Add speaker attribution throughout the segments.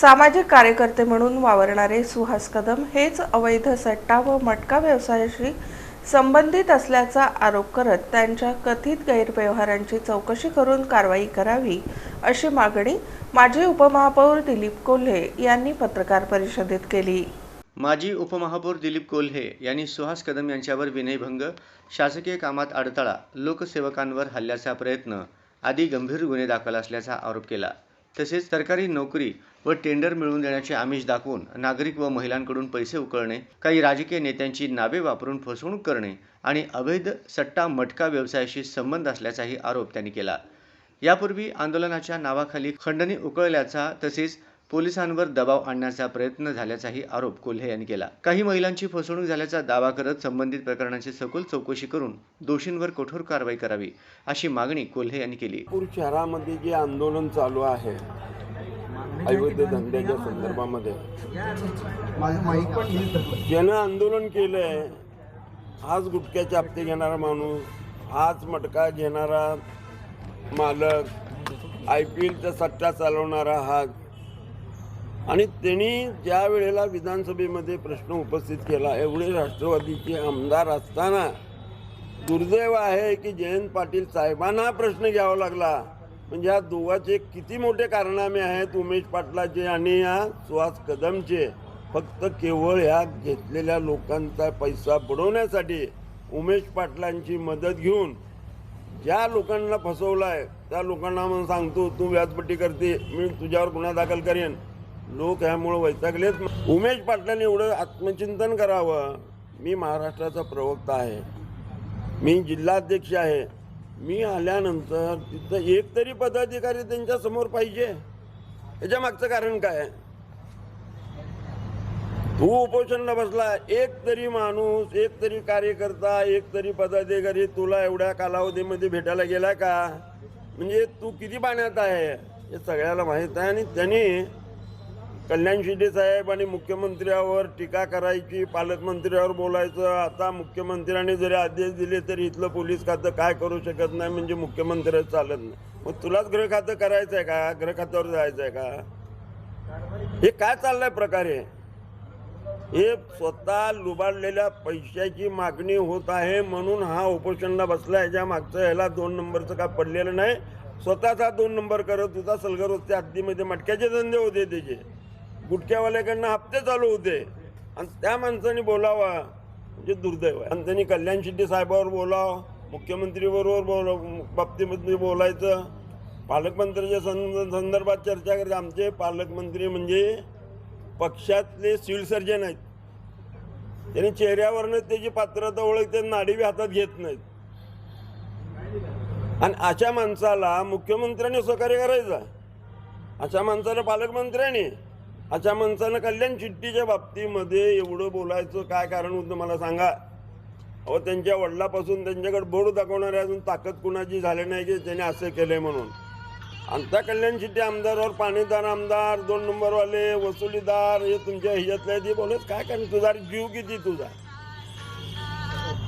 Speaker 1: सामाजिक कार्यकर्ते म्हणून वावरणारे सुहास कदम हेच अवैध सट्टा व मटका व्यवसायाशी संबंधित असल्याचा आरोप करत त्यांच्या कथित गैरव्यवहारांची चौकशी करून कारवाई करावी अशी मागणी माजी उपमहापौर दिलीप कोल्हे यांनी पत्रकार परिषदेत केली।
Speaker 2: माजी उपमहापौर दिलीप कोल्हे यांनी सुहास कदम यांच्यावर विनयभंग, शासकीय कामात अडथळा, लोकसेवकांवर हल्ल्याचा प्रयत्न आदी गंभीर गुन्हे दाखल असल्याचा आरोप केला। तसेच सरकारी नोकरी व टेंडर मिळवून देण्याचे आमिष दाखवून नागरिक व महिलांकडून पैसे उकळणे, काही राजकीय नेत्यांची नावे वापरून फसवणूक करणे आणि अवैध सट्टा मटका व्यवसायाशी संबंध असल्याचाही आरोप त्यांनी केला। यापूर्वी आंदोलनाच्या नावाखाली खंडणी उकळल्याचा तसेच पोलिसांवर दबाव आणण्याचा प्रयत्न झाल्याचाही आरोप कोल्हे यांनी केला। काही महिलांची फसवणूक झाल्याचा दावा करत संबंधित प्रकरणाची सखोल चौकशी करून दोषींवर कठोर कारवाई करावी अशी मागणी कोल्हे यांनी केली।
Speaker 3: नागपूर शहरामध्ये जे आंदोलन चालू आहे अवैध धंद्याच्या संदर्भामध्ये ज्यानं आंदोलन केलंय, आज गुटख्याचे हप्ते घेणारा माणूस, आज मटका घेणारा मालक, IPLचा सट्टा चालवणारा हा, आणि त्यांनी ज्या वेळेला विधानसभेमध्ये प्रश्न उपस्थित केला, एवढे राष्ट्रवादीचे आमदार असताना दुर्दैव आहे की जयंत पाटील साहेबांना प्रश्न घ्यावा लागला। म्हणजे या दोघांचे किती मोठे कारनामे आहेत, उमेश पाटलाचे आणि या सुहास कदमचे। फक्त केवळ ह्या घेतलेल्या लोकांचा पैसा बुडवण्यासाठी उमेश पाटलांची मदत घेऊन ज्या लोकांना फसवलाय त्या लोकांना म्हणून सांगतो तू व्याजपट्टी करते, मी तुझ्यावर गुन्हा दाखल करेन। लोक ह्यामुळे वैतागलेत। उमेश पाटलांनी एवढं आत्मचिंतन करावं। मी महाराष्ट्राचा प्रवक्ता आहे, मी जिल्हाध्यक्ष आहे, मी आल्यानंतर तिथं एक तरी पदाधिकारी त्यांच्या समोर पाहिजे। याच्या मागचं कारण काय? तू उपोषणला बसला, एक तरी माणूस, एक तरी कार्यकर्ता, एक तरी पदाधिकारी तुला एवढ्या कालावधीमध्ये भेटायला गेला का? म्हणजे तू किती पाण्यात आहे हे सगळ्याला माहीत आहे। आणि त्यांनी कल्याण शिंदे साहेब आणि मुख्यमंत्र्यावर टीका करायची, पालकमंत्र्यावर बोलायचं। आता मुख्यमंत्र्यांनी जरी आदेश दिले तरी इथलं पोलीस खातं काय करू शकत नाही, म्हणजे मुख्यमंत्र्याच चालत नाही। मग तुलाच गृह खातं करायचं आहे का? गृह खात्यावर जायचं आहे का? हे काय चाललंय प्रकारे? हे स्वतः लुबाडलेल्या पैशाची मागणी होत आहे म्हणून हा उपोषणला बसला। याच्या मागचं ह्याला 2 नंबरचं का पडलेलं नाही, स्वतःचा 2 नंबर करत होता। सलगर वस्ती हद्दीमध्ये मटक्याचे धंदे होते, त्याचे गुटख्यावाल्याकडनं हप्ते चालू होते, आणि त्या माणसाने बोलावा म्हणजे दुर्दैव आहे। आणि त्यांनी कल्याण शिंदे साहेबावर बोलावं, मुख्यमंत्रीबरोबर बाबतीमध्ये बोलायचं, पालकमंत्र्याच्या संदर्भात चर्चा करायची। आमचे पालकमंत्री म्हणजे पक्षातले सिव्हिल सर्जन आहेत, त्यांनी चेहऱ्यावरनं त्याची पात्रता ओळखते, नाडी हातात घेत नाहीत। आणि अशा माणसाला मुख्यमंत्र्यांनी सहकार्य करायचं, अशा माणसाला पालकमंत्र्यांनी, अशा माणसानं कल्याण शिट्टीच्या बाबतीमध्ये एवढं बोलायचं काय कारण होतं मला सांगा? अहो, त्यांच्या वडिलापासून त्यांच्याकडे बोर्ड दाखवणारे अजून ताकद कुणाची झाली नाही की त्याने असं केलंय म्हणून। आणि त्या कल्याण शिट्टी आमदारावर पाणीदार आमदार, 2 नंबरवाले, वसुलीदार, हे तुमच्या ह्याच्यातले ते बोलत काय? कारण तुझा जीव किती,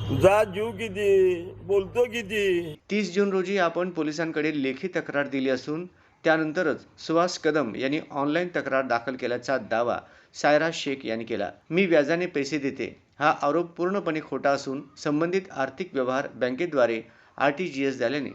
Speaker 3: तुझा जीव किती, बोलतो किती?
Speaker 2: 30 जून रोजी आपण पोलिसांकडे लेखी तक्रार दिली असून त्यानंतरच सुहास कदम यांनी ऑनलाईन तक्रार दाखल केल्याचा दावा सायरा शेख यांनी केला। मी व्याजाने पैसे देते हा आरोप पूर्णपणे खोटा असून संबंधित आर्थिक व्यवहार बँकेद्वारे RTGS झाल्याने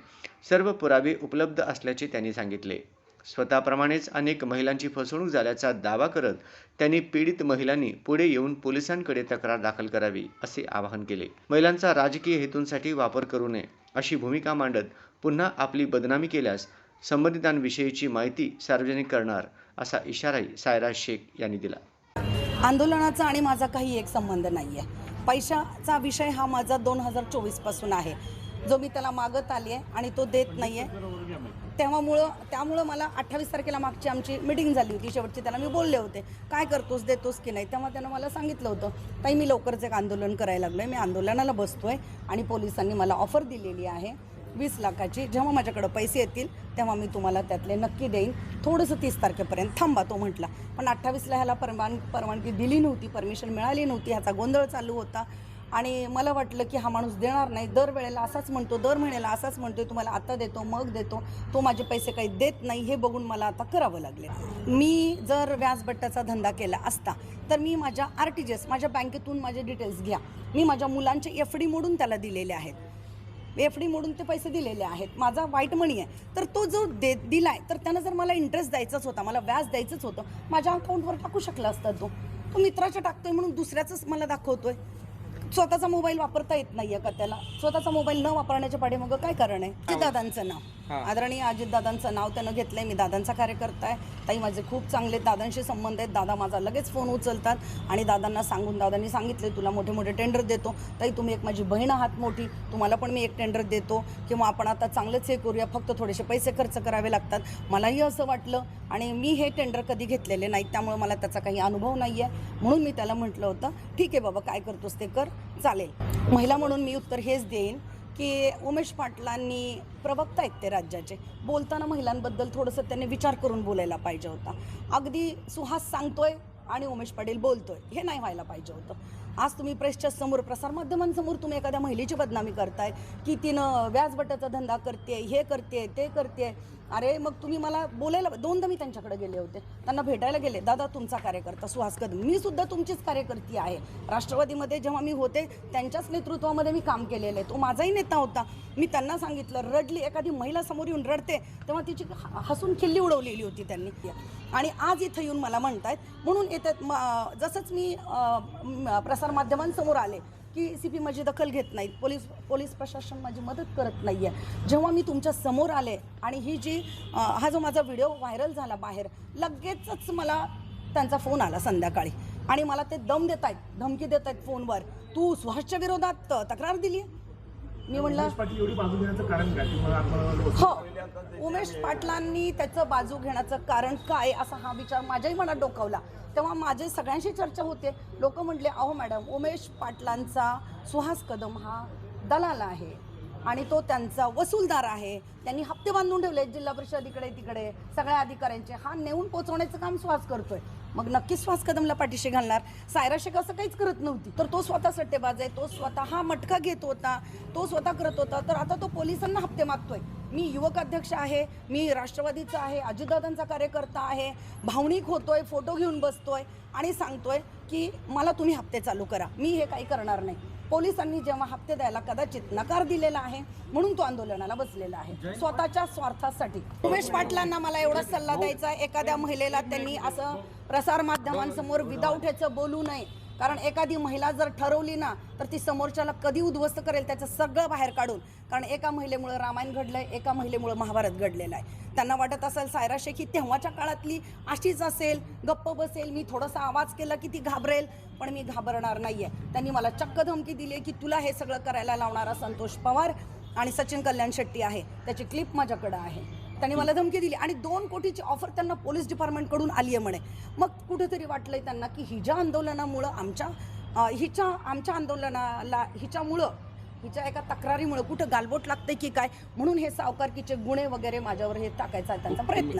Speaker 2: सर्व पुरावे उपलब्ध असल्याचे त्यांनी सांगितले। स्वतःप्रमाणेच अनेक महिलांची फसवणूक झाल्याचा दावा करत त्यांनी पीडित महिलांनी पुढे येऊन पोलिसांकडे तक्रार दाखल करावी असे आवाहन केले। महिलांचा राजकीय हेतूंसाठी वापर करू नये अशी भूमिका मांडत पुन्हा आपली बदनामी केल्यास संबंधितांविषयीची माहिती सार्वजनिक करणार असा इशाराही सायरा शेख यांनी दिला।
Speaker 4: आंदोलनाचा आणि माझा काही एक संबंध नाही आहे। पैशाचा विषय हा माझा 2024 पासून आहे, जो मी त्याला मागत आली आहे आणि तो देत नाही आहे। त्यामुळं मला 28 तारखेला मागची आमची मीटिंग झाली होती, शेवटची त्याला मी बोलले होते काय करतोस, देतोस की नाही? तेव्हा त्यानं मला सांगितलं होतं ताई मी लवकरच एक आंदोलन करायला लागलो आहे, मी आंदोलनाला बसतोय आणि पोलिसांनी मला ऑफर दिलेली आहे 20 लाखाची। जेव्हा माझ्याकडे पैसे येतील तेव्हा मी तुम्हाला त्यातले नक्की देईन, थोडंसं 30 तारखेपर्यंत थांबा तो म्हटला। पण 28ला ह्याला परवानगी दिली नव्हती, परमिशन मिळाली नव्हती, ह्याचा गोंधळ चालू होता। आणि मला वाटलं की हा माणूस देणार नाही, दरवेळेला असाच म्हणतो, दर महिन्याला असाच म्हणतोय, तुम्हाला आता देतो मग देतो, तो माझे पैसे काही देत नाही, हे बघून मला आता करावं लागले. मी जर व्याजबट्ट्याचा धंदा केला असता तर मी माझ्या RTGS माझ्या बँकेतून माझे डिटेल्स घ्या, मी माझ्या मुलांचे FD मोडून त्याला दिलेले आहेत, FD मोडून ते पैसे दिलेले आहेत, माझा व्हाईट मनी आहे. तर तो जो दिलाय तर त्यानं जर मला इंटरेस्ट द्यायचाच होता, मला व्याज द्यायचंच होतं, माझ्या अकाउंटवर टाकू शकला असता. तो मित्राच्या टाकतोय म्हणून दुसऱ्याचंच मला दाखवतोय. स्वतःचा मोबाईल वापरता येत नाहीये का त्याला? स्वतःचा मोबाईल न वापरण्याच्या पाठीमागं काय कारण आहे? अजितदादांचं नाव, आदरणीय अजितदादांचं नाव त्यानं घेतलंय. मी दादांचा कार्यकर्ता आहे, ताई माझे खूप चांगले दादांशी संबंध आहेत. दादा माझा लगेच फोन उचलतात आणि दादांना सांगून, दादांनी सांगितले तुला मोठे मोठे टेंडर देतो, ताई तुम्ही एक माझी बहीण आहात मोठी, तुम्हाला पण मी एक टेंडर देतो, किंवा आपण आता चांगलंच हे करूया, फक्त थोडेसे पैसे खर्च करावे लागतात. मलाही असं वाटलं आणि मी हे टेंडर कधी घेतलेले नाहीत, त्यामुळे मला त्याचा काही अनुभव नाही आहे. म्हणून मी त्याला म्हटलं होतं ठीक आहे बाबा, काय करतोस ते कर, चालेल. महिला म्हणून मी उत्तर हेच देईन की उमेश पाटलांनी प्रवक्ता आहेत ते राज्याचे, बोलताना महिलांबद्दल थोडंसं त्यांनी विचार करून बोलायला पाहिजे होता. अगदी सुहास सांगतोय आणि उमेश पाटील बोलतोय, हे नाही व्हायला पाहिजे होतं. आज तुम्ही प्रेसच्या समोर, प्रसारमाध्यमांसमोर तुम्ही एखाद्या महिलेची बदनामी करताय की तिनं व्याजबट्ट्याचा धंदा करते, हे करते, ते करते. अरे मग तुम्ही मला बोलायला, दोनदा मी त्यांच्याकडे गेले होते, त्यांना भेटायला गेले. दादा तुमचा कार्यकर्ता सुहास कदम, मी सुद्धा तुमचीच कार्यकर्ती आहे. राष्ट्रवादीमध्ये जेव्हा मी होते त्यांच्याच नेतृत्वामध्ये मी काम केलेलं आहे, तो माझाही नेता होता. मी त्यांना सांगितलं, रडली एखादी महिला समोर येऊन रडते तेव्हा तिची हसून खिल्ली उडवलेली होती त्यांनी. आणि आज इथं येऊन मला म्हणतायत म्हणून येतात. जसंच मी प्रसारमाध्यमांसमोर आले की CP माझी दखल घेत नाहीत, पोलीस प्रशासन माझी मदत करत नाही आहे. जेव्हा मी तुमच्या समोर आले आणि ही जी हा जो माझा व्हिडिओ व्हायरल झाला बाहेर, लगेचच मला त्यांचा फोन आला संध्याकाळी आणि मला ते दम देत आहेत, धमकी देत आहेत फोनवर, तू सुहासच्या विरोधात तक्रार दिली आहे. मी म्हणलं हो, उमेश पाटलांनी त्याचं बाजू घेण्याचं कारण काय, असा हा विचार माझ्याही मनात डोकावला. तेव्हा माझे सगळ्यांशी चर्चा होते. लोक म्हटले, अहो मॅडम, उमेश पाटलांचा सुहास कदम हा दलाल आहे आणि तो त्यांचा वसूलदार आहे, त्यांनी हप्ते बांधून ठेवले जिल्हा परिषद इकडे तिकडे सगळ्या अधिकाऱ्यांचे, हा नेऊन पोचवण्याचं काम सुहास करतोय. मग नक्कीच सुहास कदमला पाठीशी घालणार. सायरा शेख असं काहीच करत नव्हती, तर तो स्वतः सट्टेबाज आहे, तो स्वतः मटका घेत होता, तो स्वतः करत होता. तर आता तो पोलिसांना हप्ते मागतोय. मी युवक अध्यक्ष आहे, मी राष्ट्रवादीचा आहे, अजितदादांचा कार्यकर्ता आहे, भावनिक होतोय, फोटो घेऊन बसतोय आणि सांगतोय की मला तुम्ही हप्ते चालू करा. मी हे काही करणार नाही. पोलिसांनी जेव्हा हप्ते द्यायला कदाचित नकार दिलेला आहे म्हणून तो आंदोलनाला बसलेला आहे, स्वतःच्या स्वार्थासाठी. उमेश पाटलांना मला एवढा सल्ला द्यायचा, एखाद्या महिलेला त्यांनी असं प्रसारमाध्यमांसमोर विदाऊट ह्याचं बोलू नये. कारण एखादी महिला जर ठरवली ना तर ती समोरच्याला कधी उद्ध्वस्त करेल त्याचं सगळं बाहेर काढून. कारण एका महिलेमुळे रामायण घडलंय, एका महिलेमुळे महाभारत घडलेलं आहे. त्यांना वाटत असेल सायरा शेख ही तेव्हाच्या काळातली अशीच असेल, गप्प बसेल, मी थोडासा आवाज केला की ती घाबरेल, पण मी घाबरणार नाहीये. त्यांनी मला चक्क धमकी दिली की तुला हे सगळं करायला लावणारा संतोष पवार आणि सचिन कल्याण शेट्टी आहे, त्याची क्लिप माझ्याकडे आहे. त्यांनी मला धमकी दिली आणि 2 कोटीची ऑफर त्यांना पोलीस डिपार्टमेंटकडून आली आहे म्हणे. मग कुठेतरी वाटलंय त्यांना की हिच्या आंदोलनामुळं आमच्या आंदोलनाला हिच्या एका तक्रारीमुळे कुठं गालबोट लागते की काय, म्हणून हे सावकारकीचे गुन्हे वगैरे माझ्यावर हे टाकायचा त्यांचा प्रयत्न आहे.